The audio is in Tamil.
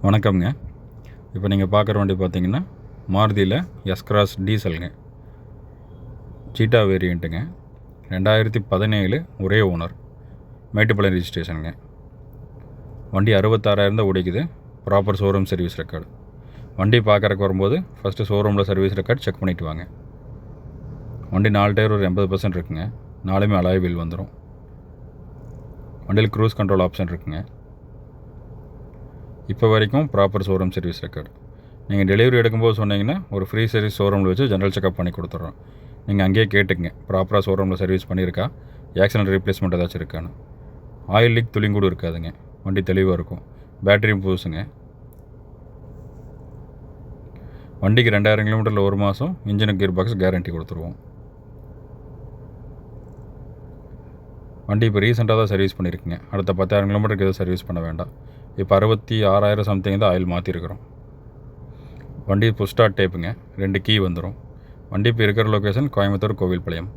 வணக்கம்ங்க. இப்போ நீங்கள் பார்க்குற வண்டி பார்த்தீங்கன்னா மாருதியில் எஸ்-கிராஸ் டீசலுங்க, சீட்டா வேரியண்ட்டுங்க. 2017 ஒரே ஓனர், மேட்டுப்பாளையம் ரிஜிஸ்ட்ரேஷனுங்க. வண்டி 66,000 தான் ஓடிக்குது. Proper showroom service record. வண்டி பார்க்குறக்கு வரும்போது ஃபஸ்ட்டு ஷோரூமில் சர்வீஸ் ரெக்கார்டு செக் பண்ணிவிட்டு வாங்க. வண்டி 4 டயர் ஒரு 80% இருக்குங்க. 4மே அலாய் வீல் வந்துடும். வண்டியில் க்ரூஸ் கண்ட்ரோல் ஆப்ஷன் இருக்குங்க. இப்போ வரைக்கும் ப்ராப்பர் ஷோரூம் சர்வீஸ் ரெக்கார்டு. நீங்கள் டெலிவரி எடுக்கும்போது சொன்னீங்கன்னா ஒரு ஃப்ரீ சர்வீஸ் ஷோரூமில் வச்சு ஜென்ரல் செக்அப் பண்ணி கொடுத்துட்றோம். நீங்கள் அங்கேயே கேட்டுக்குங்க, ப்ராப்பராக ஷோரூமில் சர்வீஸ் பண்ணியிருக்கா, ஆக்சிடென்ட் ரீப்ளேஸ்மெண்ட் ஏதாச்சும் இருக்கான்னு. ஆயில் லீக் துளியும் கூட இருக்காதுங்க. வண்டி தெளிவாக இருக்கும். பேட்டரியும் புதுசுங்க. வண்டிக்கு 2000 கிலோமீட்டரில் 1 மாதம் இன்ஜினுக்கு கியர் பாக்ஸ் கேரண்டி கொடுத்துருவோம். வண்டி இப்போ ரீசெண்டாக தான் சர்வீஸ் பண்ணியிருக்குங்க. அடுத்த 10,000 கிலோமீட்டருக்கு எதுவும் சர்வீஸ் பண்ண வேண்டாம். இப்போ 66,000 சம்திங் தான் ஆயில் மாற்றிருக்கிறோம். வண்டி புஷ் ஸ்டார்ட் டைப்புங்க. 2 கீ வந்துடும். வண்டி இப்போ இருக்கிற லொக்கேஷன் கோயம்புத்தூர் கோவில்பாளையம்.